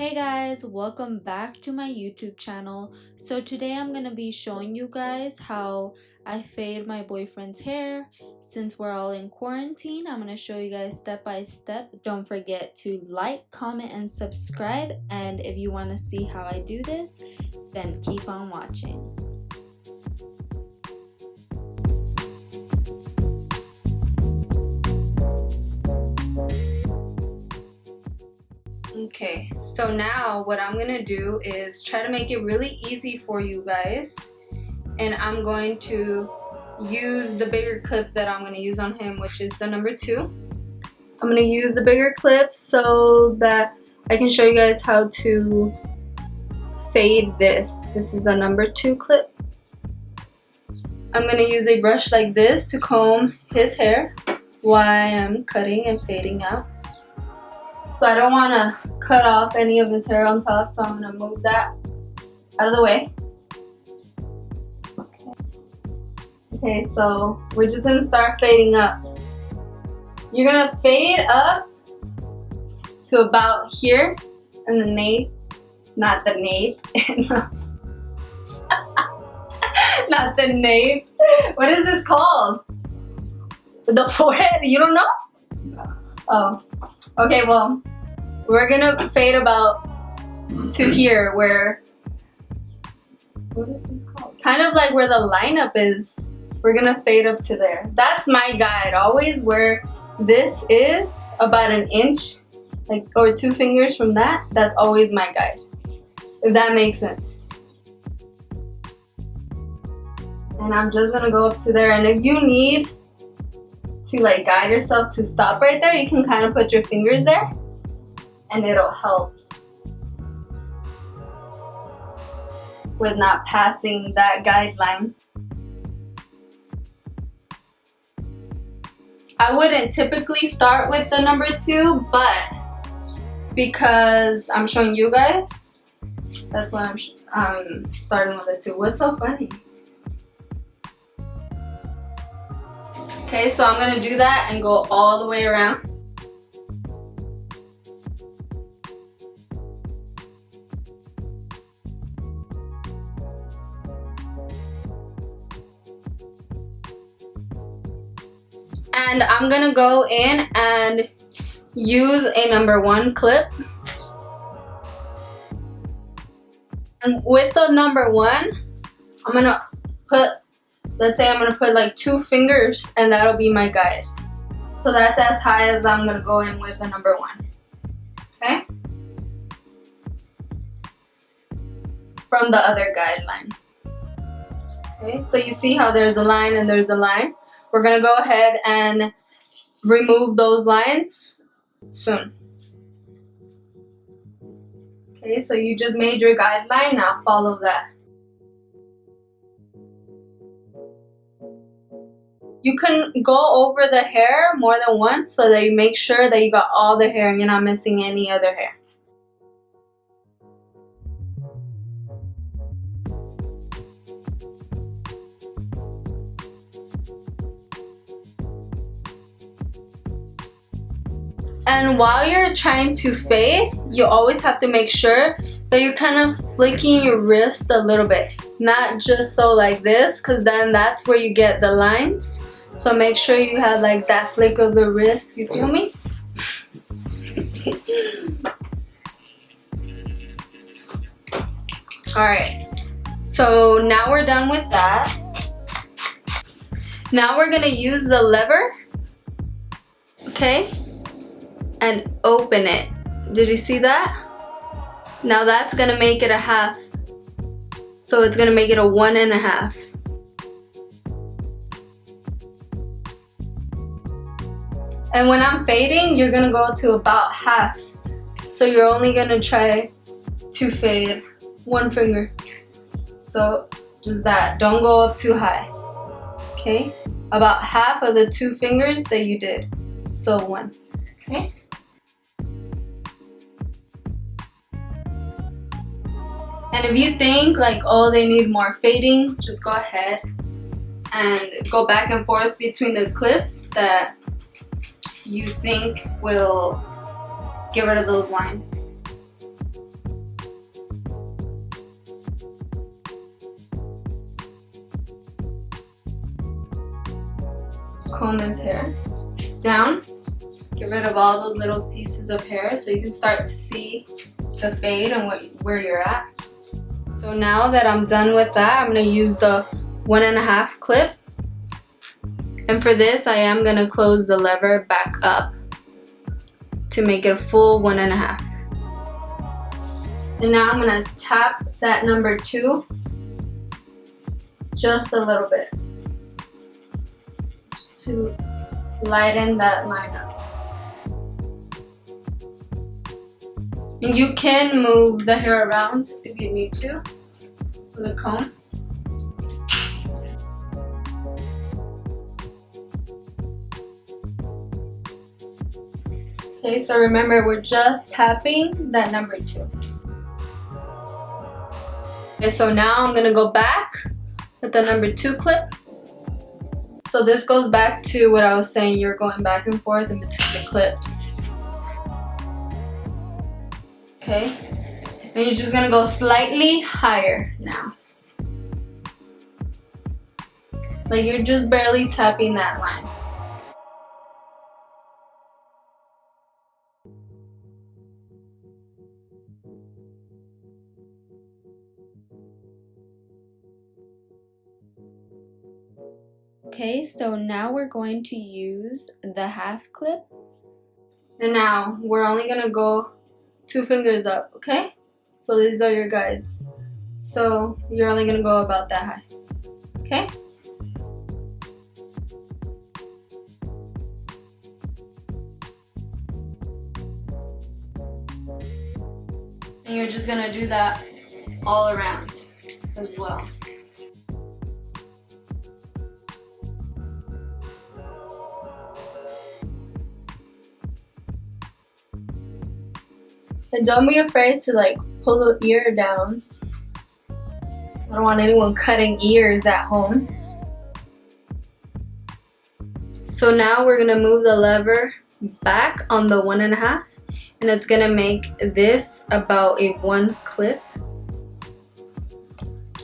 Hey guys, welcome back to my YouTube channel. So today I'm gonna be showing you guys how I fade my boyfriend's hair. Since we're all in quarantine, I'm gonna show you guys step by step. Don't forget to like, comment, and subscribe. And if you wanna see how I do this, then keep on watching. Okay, so now what I'm gonna do is try to make it really easy for you guys, and I'm going to use the bigger clip that I'm gonna use on him, which is the number 2. I'm gonna use the bigger clip so that I can show you guys how to fade this. This is a number 2 clip. I'm gonna use a brush like this to comb his hair while I'm cutting and fading out. So I don't want to cut off any of his hair on top, so I'm going to move that out of the way. Okay, so we're just going to start fading up. You're going to fade up to about here in the nape, not the nape, not the nape. What is this called? The forehead? You don't know? Oh, okay, well, we're gonna fade about to here where, what is this called? Kind of like where the lineup is. We're gonna fade up to there. That's my guide. Always where this is, about an inch, like, or 2 fingers from that, that's always my guide. If that makes sense. And I'm just gonna go up to there, and if you need to like guide yourself to stop right there, you can kind of put your fingers there and it'll help with not passing that guideline. I wouldn't typically start with the number 2, but because I'm showing you guys, that's why I'm starting with the 2. What's so funny? Okay, so I'm gonna do that and go all the way around. And I'm gonna go in and use a number 1 clip. And with the number 1, I'm gonna put, let's say I'm gonna put like 2 fingers, and that'll be my guide. So that's as high as I'm gonna go in with the number 1. Okay? From the other guideline. Okay, so you see how there's a line and there's a line. We're gonna go ahead and remove those lines soon. Okay, so you just made your guideline, now follow that. You can go over the hair more than once so that you make sure that you got all the hair and you're not missing any other hair. And while you're trying to fade, you always have to make sure that you're kind of flicking your wrist a little bit. Not just so like this, because then that's where you get the lines. So make sure you have like that flick of the wrist, you feel me? Alright, so now we're done with that. Now we're gonna use the lever, okay, and open it. Did you see that? Now that's gonna make it a half. So it's gonna make it a 1.5. And when I'm fading, you're gonna go to about half. So you're only gonna try to fade 1 finger. So just that, don't go up too high. Okay, about half of the 2 fingers that you did. So 1, okay? And if you think like, oh, they need more fading, just go ahead and go back and forth between the clips that you think will get rid of those lines. comb his hair down. Get rid of all those little pieces of hair so you can start to see the fade and where you're at. So now that I'm done with that, I'm going to use the 1.5 clip. And for this, I am going to close the lever back up to make it a full 1.5. And now I'm going to tap that number 2 just a little bit, just to lighten that line up. And you can move the hair around if you need to with a comb. Okay, so remember, we're just tapping that number 2. Okay, so now I'm gonna go back with the number 2 clip. So this goes back to what I was saying, you're going back and forth in between the clips. Okay, and you're just gonna go slightly higher now. Like you're just barely tapping that line. Okay, so now we're going to use the half clip. And now we're only gonna go 2 fingers up, okay? So these are your guides. So you're only gonna go about that high, okay? And you're just gonna do that all around as well. And don't be afraid to like pull the ear down. I don't want anyone cutting ears at home. So now we're gonna move the lever back on the 1.5, and it's gonna make this about a 1 clip.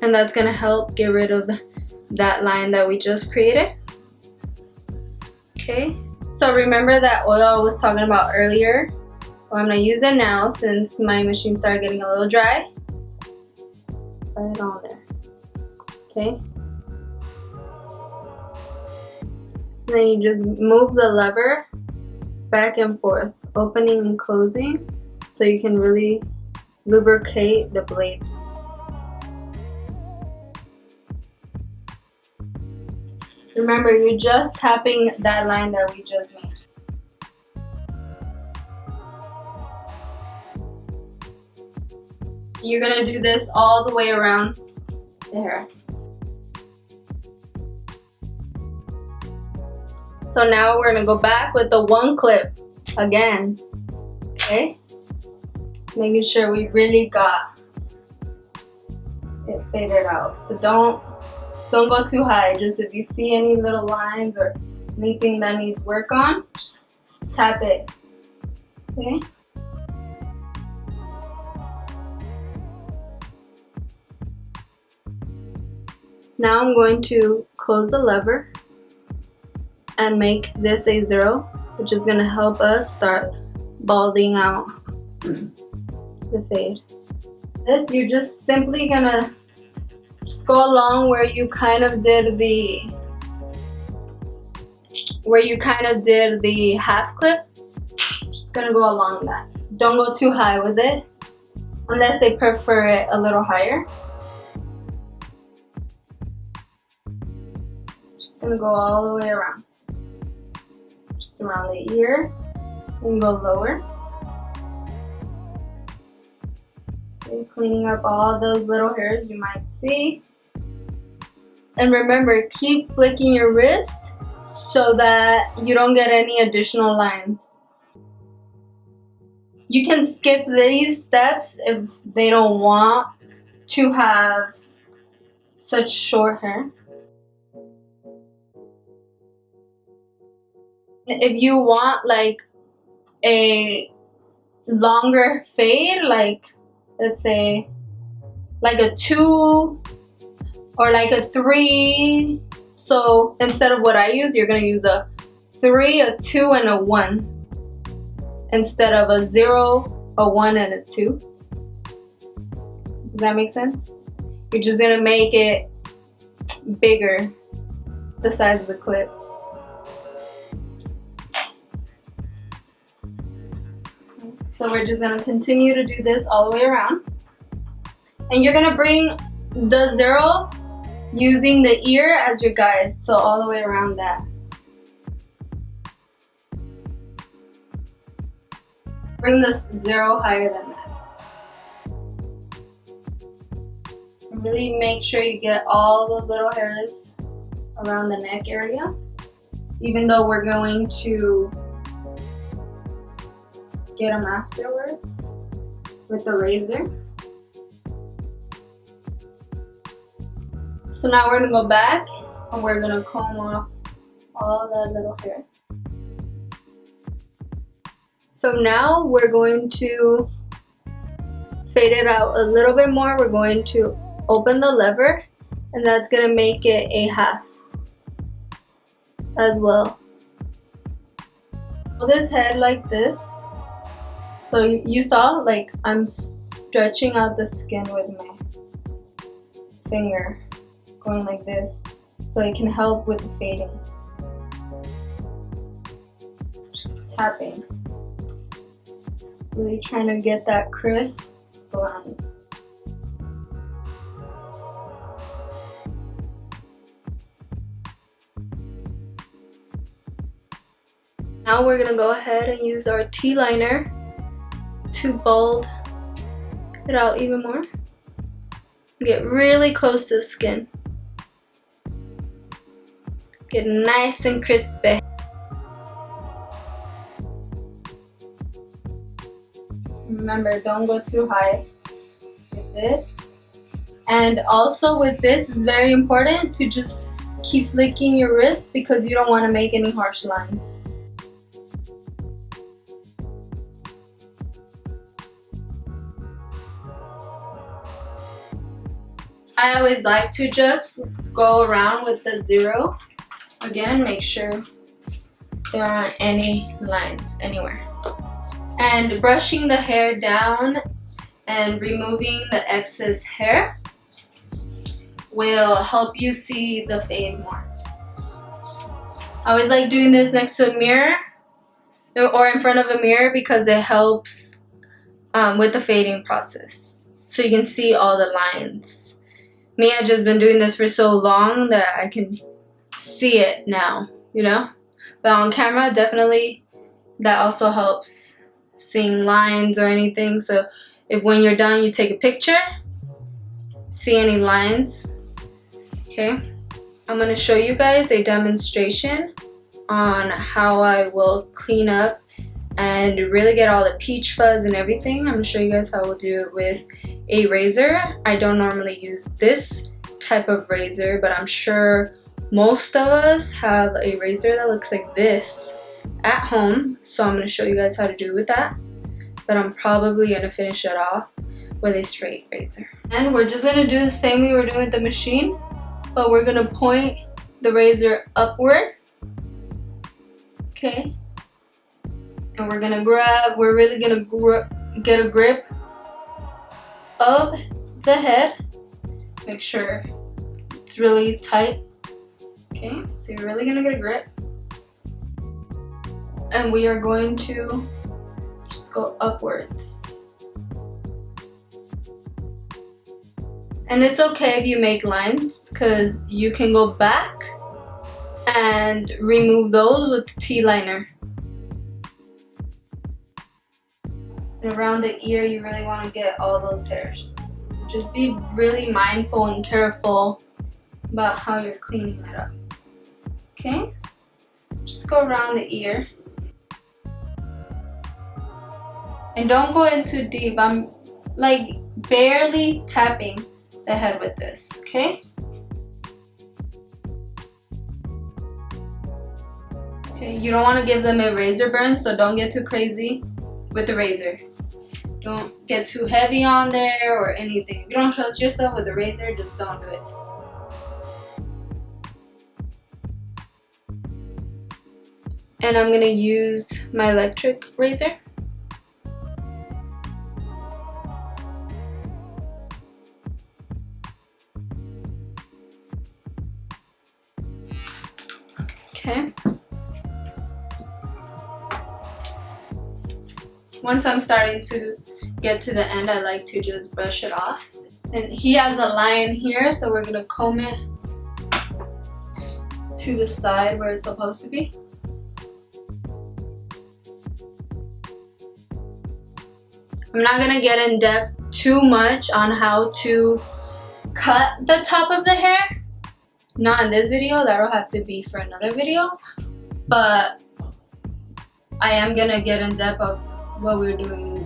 And that's gonna help get rid of that line that we just created. Okay, so remember that oil I was talking about earlier? Well, I'm gonna use it now since my machine started getting a little dry. Right on there. Okay. And then you just move the lever back and forth, opening and closing, so you can really lubricate the blades. Remember, you're just tapping that line that we just made. You're gonna do this all the way around the hair. So now we're gonna go back with the 1 clip again, okay? Just making sure we really got it faded out. So don't go too high. Just if you see any little lines or anything that needs work on, just tap it, okay? Now I'm going to close the lever and make this a 0, which is going to help us start balding out the fade. This, you're just simply going to just go along where you kind of did the half clip. Just going to go along that. Don't go too high with it unless they prefer it a little higher. Gonna go all the way around, just around the ear, and go lower. Okay, cleaning up all those little hairs you might see. And remember, keep flicking your wrist so that you don't get any additional lines. You can skip these steps if they don't want to have such short hair. If you want like a longer fade, like let's say like a 2 or like a 3 So instead of what I use, you're gonna use a 3, a 2, and a 1 instead of a 0, a 1, and a 2. Does that make sense? You're just gonna make it bigger, the size of the clip. So we're just gonna continue to do this all the way around. And you're gonna bring the 0 using the ear as your guide, so all the way around that. Bring this 0 higher than that. And really make sure you get all the little hairs around the neck area, even though we're going to get them afterwards with the razor. So now we're gonna go back and we're gonna comb off all that little hair. So now we're going to fade it out a little bit more. We're going to open the lever, and that's gonna make it a half as well. Hold this head like this. So you saw, like, I'm stretching out the skin with my finger, going like this, so it can help with the fading. Just tapping. Really trying to get that crisp blend. Now we're gonna go ahead and use our T-liner to bulb it out even more. Get really close to the skin. Get nice and crispy. Remember, don't go too high with this. And also with this, it's very important to just keep flicking your wrist because you don't want to make any harsh lines. I always like to just go around with the 0. Again, make sure there aren't any lines anywhere. And brushing the hair down and removing the excess hair will help you see the fade more. I always like doing this next to a mirror or in front of a mirror because it helps with the fading process. So you can see all the lines. Me, I've just been doing this for so long that I can see it now, you know? But on camera, definitely that also helps seeing lines or anything. So if when you're done, you take a picture, see any lines, okay? I'm gonna show you guys a demonstration on how I will clean up and really get all the peach fuzz and everything. I'm gonna show you guys how I will do it with a razor. I don't normally use this type of razor, but I'm sure most of us have a razor that looks like this at home. So I'm gonna show you guys how to do with that. But I'm probably gonna finish it off with a straight razor. And we're just gonna do the same we were doing with the machine, but we're gonna point the razor upward, okay? And we're gonna grab, we're really gonna get a grip of the head. Make sure it's really tight, okay? So you're really gonna get a grip. And we are going to just go upwards. And it's okay if you make lines because you can go back and remove those with the T-liner. And around the ear, you really want to get all those hairs. Just be really mindful and careful about how you're cleaning it up. Okay? Just go around the ear. And don't go in too deep. I'm like barely tapping the head with this, okay? Okay, you don't want to give them a razor burn, so don't get too crazy with the razor. Don't get too heavy on there or anything. If you don't trust yourself with the razor, just don't do it. And I'm gonna use my electric razor. Okay. Once I'm starting to get to the end, I like to just brush it off. And he has a line here, so we're gonna comb it to the side where it's supposed to be. I'm not gonna get in depth too much on how to cut the top of the hair. Not in this video, that'll have to be for another video. But I am gonna get in depth of what we're doing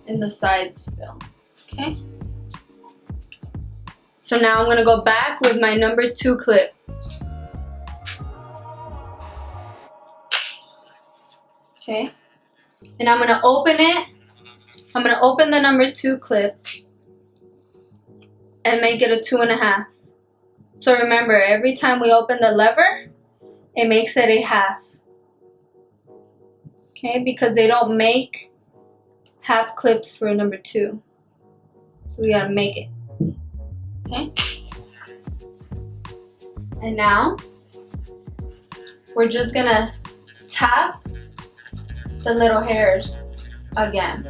in the sides still. Okay. So now I'm gonna go back with my number 2 clip. Okay. And I'm gonna open it. I'm gonna open the number 2 clip and make it a 2.5. So remember, every time we open the lever, it makes it a half. Okay, because they don't make half clips for number 2. So we gotta make it. Okay. And now we're just gonna tap the little hairs again.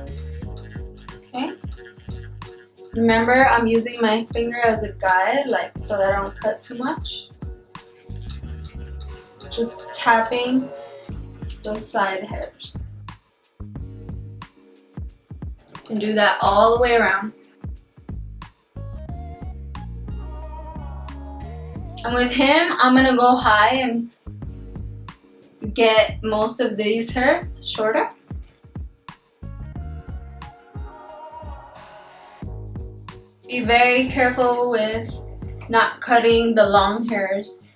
Okay. Remember, I'm using my finger as a guide, like so that I don't cut too much. Just tapping those side hairs. And do that all the way around. And with him, I'm gonna go high and get most of these hairs shorter. Be very careful with not cutting the long hairs.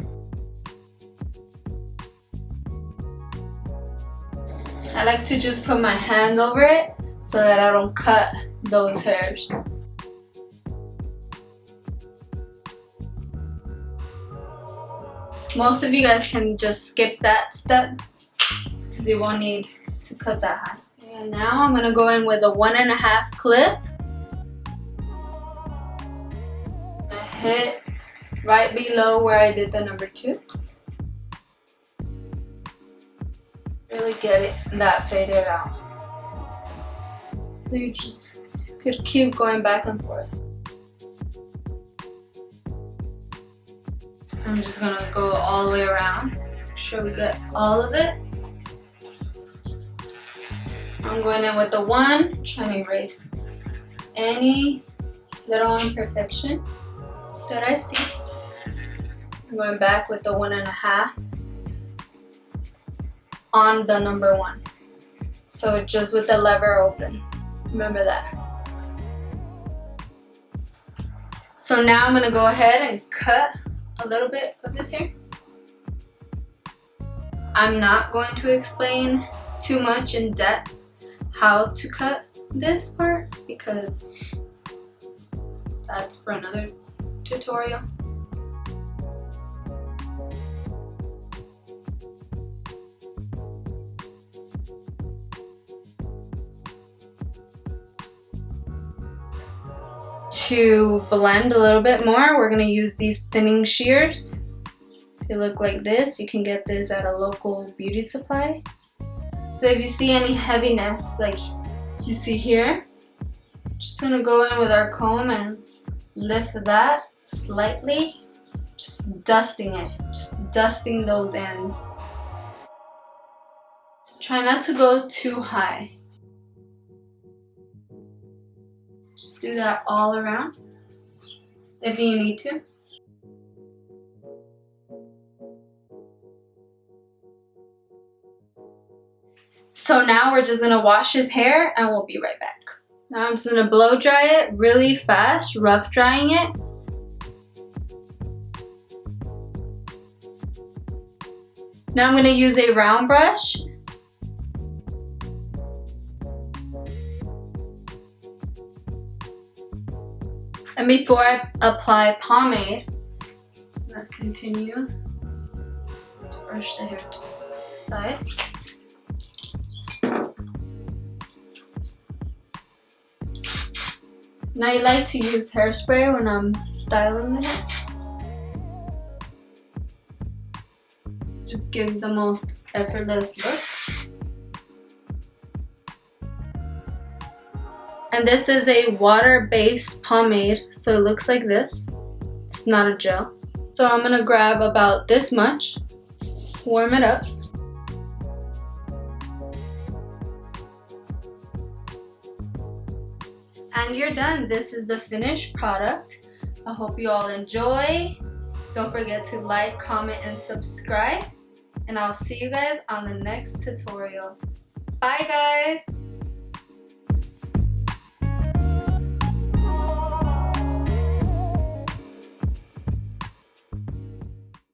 I like to just put my hand over it so that I don't cut those hairs. Most of you guys can just skip that step because you won't need to cut that high. And now I'm gonna go in with a 1.5 clip. I hit right below where I did the number 2. Really get it that faded out. So you just could keep going back and forth. I'm just gonna go all the way around. Make sure we get all of it. I'm going in with the 1, trying to erase any little imperfection that I see. I'm going back with the 1.5 on the number 1. So just with the lever open. Remember that. So now I'm gonna go ahead and cut a little bit of his hair. I'm not going to explain too much in depth how to cut this part because that's for another tutorial. To blend a little bit more, we're going to use these thinning shears. They look like this. You can get this at a local beauty supply. So if you see any heaviness like you see here, just going to go in with our comb and lift that slightly, just dusting it, just dusting those ends. Try not to go too high. Just do that all around if you need to. So now we're just gonna wash his hair and we'll be right back. Now I'm just gonna blow dry it really fast, rough drying it. Now I'm gonna use a round brush. And before I apply pomade, I'm gonna continue to brush the hair to this. side. And I like to use hairspray when I'm styling the hair. Just gives the most effortless look. And this is a water-based pomade, so it looks like this. It's not a gel. So I'm gonna grab about this much, warm it up. And you're done. This is the finished product. I hope you all enjoy. Don't forget to like, comment, and subscribe. And I'll see you guys on the next tutorial. Bye guys!